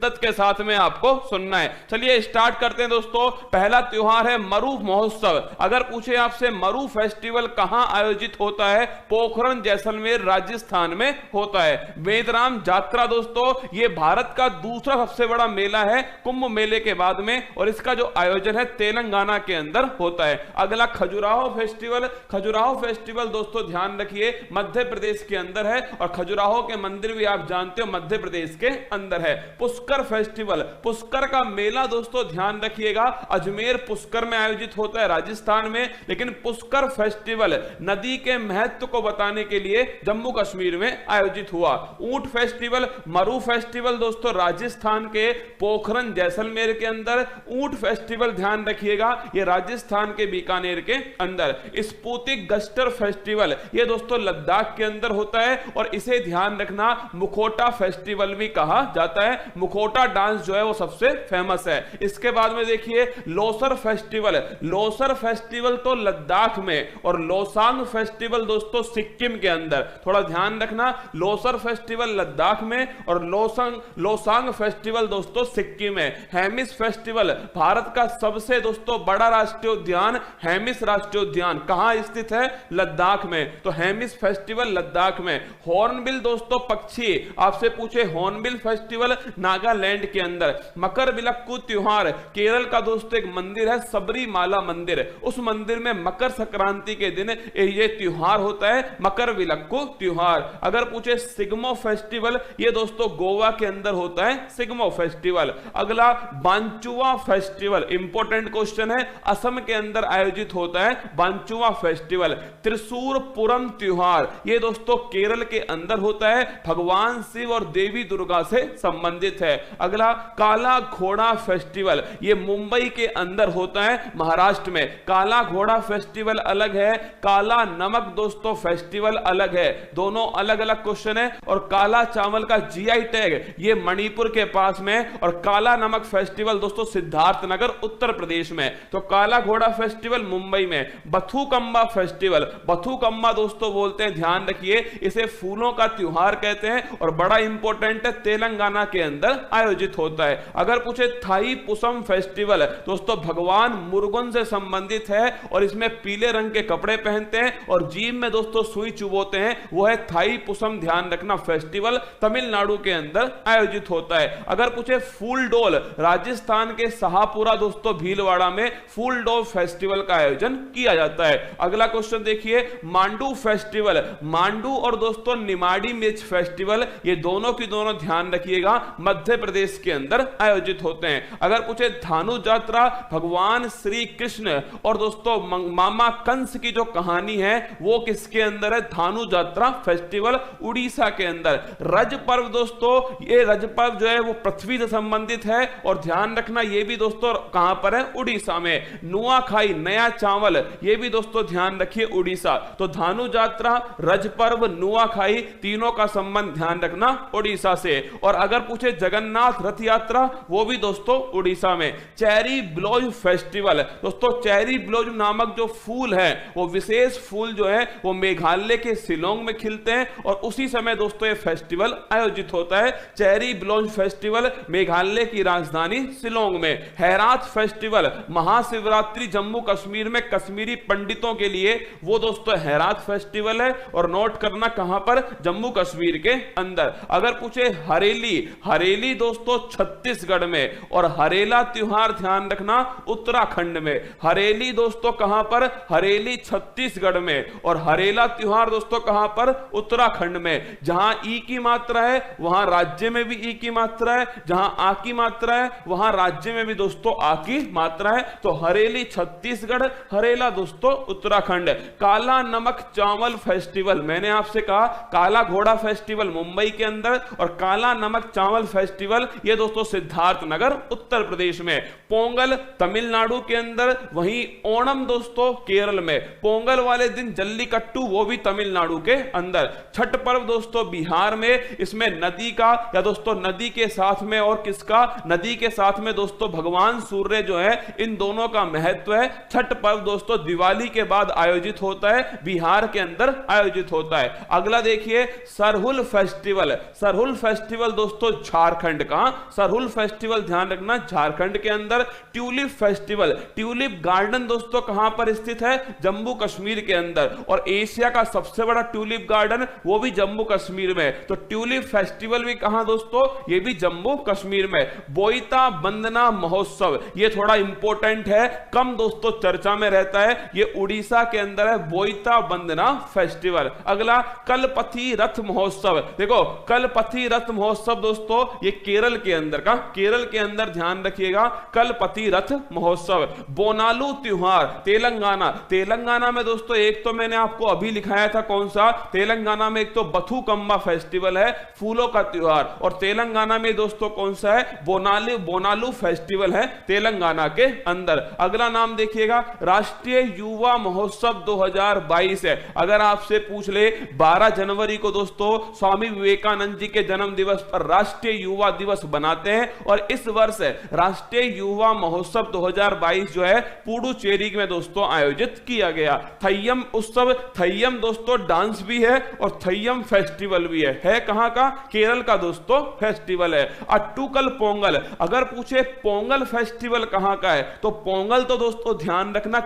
के साथ में आपको सुनना है। चलिए स्टार्ट करते हैं दोस्तों। पहला त्योहार है मरु महोत्सव। अगर पूछे आपसे मरु फेस्टिवल कहां आयोजित होता है, पोखरण जैसलमेर राजस्थान में होता है। वेदराम यात्रा दोस्तों ये भारत का दूसरा सबसे बड़ा मेला है कुंभ मेले के बाद में, और इसका जो आयोजन है तेलंगाना के अंदर होता है। अगला खजुराहो फेस्टिवल। खजुराहो फेस्टिवल दोस्तों ध्यान रखिए मध्य प्रदेश के अंदर है, और खजुराहो के मंदिर भी आप जानते हो मध्य प्रदेश के अंदर है। पुष्कर फेस्टिवल, पुष्कर का मेला दोस्तों ध्यान रखिएगा अजमेर पुष्कर में आयोजित होता है राजस्थान में, लेकिन पुष्कर फेस्टिवल नदी के महत्व को बताने के लिए जम्मू कश्मीर में आयोजित हुआ। ऊंट फेस्टिवल, मरु फेस्टिवल दोस्तों राजस्थान के पोखरण जैसलमेर के अंदर। ऊंट फेस्टिवल ध्यान रखिएगा ये राजस्थान के बीकानेर के अंदर। स्पुतिक गस्टर फेस्टिवल ये दोस्तों लद्दाख के अंदर होता है, और इसे ध्यान रखना मुखोटा फेस्टिवल भी कहा जाता है। मुखोटा डांस जो है वो सबसे फेमस है। इसके बाद में देखिए लोसर फेस्टिवल। लोसर फेस्टिवल तो लद्दाख में, और लोसांग फेस्टिवल दोस्तों सिक्किम के अंदर। थोड़ा ध्यान रखना लोसर फेस्टिवल लद्दाख में और लोसांग फेस्टिवल दोस्तों सिक्किम में। हेमिस फेस्टिवल भारत का सबसे दोस्तों बड़ा राष्ट्रीय उद्यान हेमिस राष्ट्रीय उद्यान कहां स्थित है, लद्दाख में, तो हेमिस फेस्टिवल लद्दाख में। हॉर्नबिल दोस्तों पक्षी, आपसे पूछे हॉर्नबिल फेस्टिवल नागालैंड के अंदर। मकर विलक्कू त्योहार केरल का दोस्तों एक मंदिर है सबरीमाला मंदिर, उस मंदिर में मकर संक्रांति के दिन ये त्योहार होता है मकर विलक्कू त्योहार। अगर पूछे सिग्मो फेस्टिवल ये दोस्तों गोवा के अंदर होता है सिग्मो फेस्टिवल। अगला बांचुआ फेस्टिवल, इंपॉर्टेंट क्वेश्चन है, असम के अंदर आयोजित होता है बांचुआ फेस्टिवल। त्रिशूर पुरम त्योहार ये दोस्तों केरल के अंदर होता है, भगवान शिव और देवी दुर्गा से संबंधित है। अगला काला घोड़ा फेस्टिवल ये मुंबई के अंदर होता है महाराष्ट्र में। काला घोड़ा फेस्टिवल अलग है, काला नमक दोस्तों फेस्टिवल अलग है, दोनों अलग अलग क्वेश्चन है। और काला चावल का जीआई टैग ये मणिपुर के पास में, और काला नमक फेस्टिवल दोस्तों सिद्धार्थनगर उत्तर प्रदेश में। तो काला घोड़ा फेस्टिवल मुंबई में। बथुकम्मा फेस्टिवल, बथुकम्मा दोस्तों बोलते हैं ध्यान रखिए इसे फूलों का त्योहार कहते हैं, और बड़ा इंपॉर्टेंट है तेलंगाना के अंदर आयोजित होता है। अगर पूछे थाई पुसम फेस्टिवल दोस्तों भगवान मुरुगन से संबंधित है, और इसमें पीले रंग के कपड़े पहनते हैं और जीभ में दोस्तों सुई चुभोते हैं, वो है थाई पुसम ध्यान रखना फेस्टिवल तमिलनाडु के अंदर आयोजित होता है। अगर पूछे फूल डोल, राजस्थान के शाहपुरा दोस्तों भीलवाड़ा में फूल डोल फेस्टिवल का आयोजन किया जाता है। अगला क्वेश्चन देखिए मांडू फेस्टिवल, मांडू और दोस्तों निमाड़ी मिर्च फेस्टिवल ये दोनों की दोनों ध्यान रखिएगा मध्य प्रदेश के अंदर आयोजित होते हैं। अगर पूछे धानु यात्रा, भगवान श्री कृष्ण और दोस्तों मामा कंस की जो कहानी है वो किसके अंदर है, धानु यात्रा फेस्टिवल उड़ीसा के अंदर। रज पर्व दोस्तों ये रज पर्व जो है वो पृथ्वी से संबंधित है, और ध्यान रखना ये भी दोस्तों कहां पर है, उड़ीसा में। नुआखाई नया चावल ये भी दोस्तों ध्यान रखिए उड़ीसा। तो धानु यात्रा, रज पर्व, नुआखाई तीनों का संबंध ध्यान रखना उड़ीसा से। और अगर पूछे जगन्नाथ रथ यात्रा वो भी दोस्तों उड़ीसा में। चेरी ब्लोज फेस्टिवल दोस्तों, चेरी ब्लोज नामक जो फूल है वो विशेष फूल जो है वो मेघालय के शिलोंग में खिलते हैं, और उसी समय दोस्तों ये फेस्टिवल आयोजित होता है। चेरी ब्लोज फेस्टिवल मेघालय की राजधानी शिलोंग में। हैरात फेस्टिवल महाशिवरात्रि जम्मू कश्मीर में कश्मीरी पंडितों के लिए वो दोस्तों हैरात फेस्टिवल है, और नोट करना कहां पर, जम्मू कश्मीर के अंदर। अगर पूछे हरेली, हरेली दोस्तों छत्तीसगढ़ में, और हरेला त्योहार ध्यान रखना उत्तराखंड में। हरेली दोस्तों कहां पर, हरेली छत्तीसगढ़ में, और हरेला त्योहार दोस्तों कहां पर, उत्तराखंड में। जहां ई की मात्रा है वहां राज्य में भी ई की मात्रा है, जहां आ की मात्रा है वहां राज्य में भी दोस्तों आ की मात्रा है। तो हरेली छत्तीसगढ़, हरेला दोस्तों उत्तराखंड। काला नमक चावल फेस्टिवल, मैंने आपसे कहा काला घोड़ा फेस्टिवल मुंबई के अंदर, और काला नमक चावल फेस्टिवल ये दोस्तों सिद्धार्थनगर उत्तर प्रदेश में। पोंगल तमिलनाडु के अंदर, वहीं ओणम दोस्तों केरल में। पोंगल वाले दिन जल्लीकट्टू वो भी तमिलनाडु के अंदर। छठ पर्व दोस्तों बिहार में, इसमें नदी का या दोस्तों नदी के साथ में और किसका, नदी के साथ में दोस्तों भगवान सूर्य जो है इन दोनों का महत्व है। छठ पर्व दोस्तों दिवाली के बाद आयोजित होता है, बिहार के अंदर आयोजित होता है। अगला देखिए सरहुल फेस्टिवल, सरहुल फेस्टिवल दोस्तों झारखंड झारखंड का। सरहुल फेस्टिवल ध्यान रखना झारखंड के अंदर। ट्यूलिप फेस्टिवल, ट्यूलिप गार्डन दोस्तों कहां पर स्थित है? जम्मू कश्मीर के अंदर। और एशिया का सबसे बड़ा ट्यूलिप गार्डन वो भी जम्मू कश्मीर में। तो ट्यूलिप फेस्टिवल भी कहां दोस्तों? ये भी जम्मू कश्मीर में। बोईता बंदना महोत्सव, ये थोड़ा इंपॉर्टेंट है, कम दोस्तों चर्चा में रहता है, ये उड़ीसा के अंदर है, बोईता बंदना फेस्टिवल। अगला कलपथी रथ महोत्सव। देखो कलपथी रथ महोत्सव दोस्तों ये केरल के अंदर का, केरल के अंदर ध्यान रखिएगा, कलपथी रथ महोत्सव। बोनालू त्योहार तेलंगाना, तेलंगाना में दोस्तों एक तो मैंने आपको अभी लिखाया था कौन सा, तेलंगाना में एक तो बथुकम्मा फेस्टिवल है, फूलों का त्योहार, और तेलंगाना में दोस्तों कौन सा है? बोनालू फेस्टिवल है तेलंगाना के अंदर। अगला नाम देखिएगा राष्ट्रीय युवा महोत्सव 2022 है। अगर आपसे पूछ ले 12 जनवरी को दोस्तों स्वामी विवेकानंद जी के जन्म दिवस पर राष्ट्रीय युवा दिवस बनाते हैं, और इस वर्ष राष्ट्रीय युवा महोत्सव 2022 जो है पुडुचेरी में दोस्तों आयोजित किया गया। थय्यम उत्सव, थय्यम दोस्तों डांस भी है और थय्यम फेस्टिवल भी है कहां का? केरल का दोस्तों फेस्टिवल है। अट्टुकल पोंगल, अगर पूछे पोंगल फेस्टिवल कहां का है तो पोंगल तो दोस्तों ध्यान रखना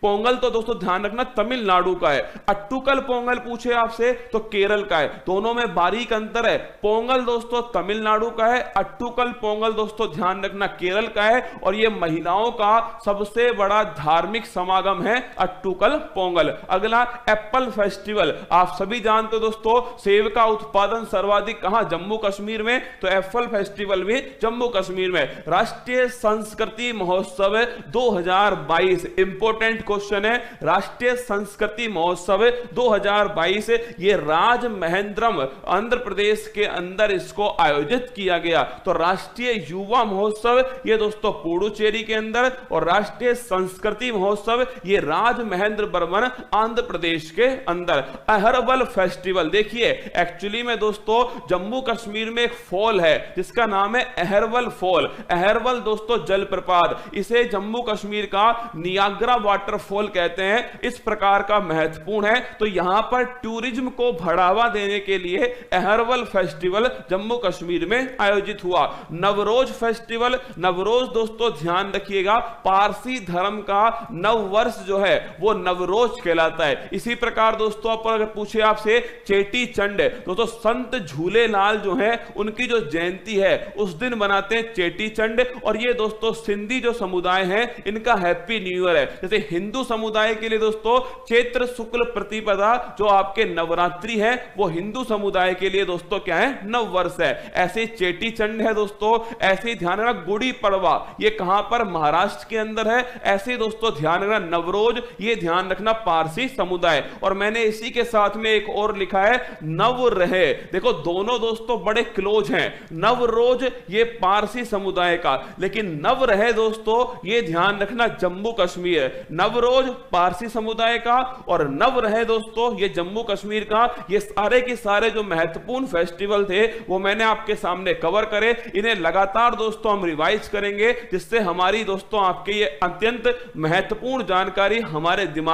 पोंगल तो दोस्तों ध्यान रखना तमिलनाडु का है। अट्टुकल पोंगल पूछे आपसे तो केरल का है। दोनों में बारीक अंतर है, पोंगल दोस्तों तमिलनाडु का है, अट्टुकल पोंगल दोस्तों ध्यान रखना केरल का है, और यह महिलाओं का सबसे बड़ा धार्मिक समागम है अट्टुकल पोंगल। अगला एप्पल फेस्टिवल, आप सभी जानते हो दोस्तों सेब का उत्पादन सर्वाधिक कहां? जम्मू कश्मीर में, तो एप्पल फेस्टिवल भी जम्मू कश्मीर में। राष्ट्रीय संस्कृति महोत्सव 2022, इंपॉर्टेंट क्वेश्चन है, राष्ट्रीय संस्कृति महोत्सव 2022 ये राजमहेंद्रम आंध्र प्रदेश के अंदर इसको आयोजित किया गया। तो राष्ट्रीय युवा महोत्सव ये दोस्तों पुडुचेरी के अंदर, और राष्ट्रीय संस्कृति महोत्सव ये राजमहेंद्रवरम आंध्र प्रदेश के अंदर। अहरबल फेस्टिवल, देखिए एक्चुअली में दोस्तों जम्मू कश्मीर में एक फॉल है जिसका नाम है अहरबल फॉल। अहरबल दोस्तों जलप्रपात, इसे जम्मू कश्मीर का नियाग्रा वाटरफॉल कहते हैं, इस प्रकार का महत्वपूर्ण है। तो यहां पर टूरिज्म को बढ़ावा देने के लिए अहरबल फेस्टिवल जम्मू कश्मीर में आयोजित हुआ। नवरोज फेस्टिवल, नवरोज दोस्तों ध्यान रखिएगा पारसी धर्म का नव वर्ष जो है वो नवरोज कहलाता है। इसी प्रकार दोस्तों अगर पूछे आपसे चेटी चंड, दोस्तों संत झूलेलाल जो है उनकी जो जयंती है उस दिन बनाते हैं चेटी चंड, और ये दोस्तों सिंधी जो समुदाय है इनका हैप्पी न्यू ईयर है। जैसे हिंदू समुदाय के लिए दोस्तों चैत्र शुक्ल प्रतिपदा जो आपके नवरात्रि है वो हिंदू समुदाय के लिए दोस्तों क्या है? नव वर्ष है। ऐसे चेटी चंड है दोस्तों, ऐसे ध्यान रखना गुड़ी पड़वा ये कहां पर? महाराष्ट्र के अंदर है। ऐसे दोस्तों ध्यान रखना नवरोज ये ध्यान रखना पारसी समुदाय। और मैंने इसी के साथ में एक और लिखा है नव रहे, देखो दोनों दोस्तों बड़े क्लोज हैं। नवरोज ये पारसी समुदाय का, लेकिन नव रहे दोस्तों ये ध्यान रखना जम्मू कश्मीर। नवरोज पारसी समुदाय का और नव रहे दोस्तों ये जम्मू कश्मीर का। ये सारे के सारे जो महत्वपूर्ण फेस्टिवल थे वो मैंने आपके सामने कवर करे। इन्हें लगातार दोस्तों हम रिवाइज करेंगे जिससे हमारी दोस्तों आपके ये अत्यंत महत्वपूर्ण जानकारी हमारे दिमाग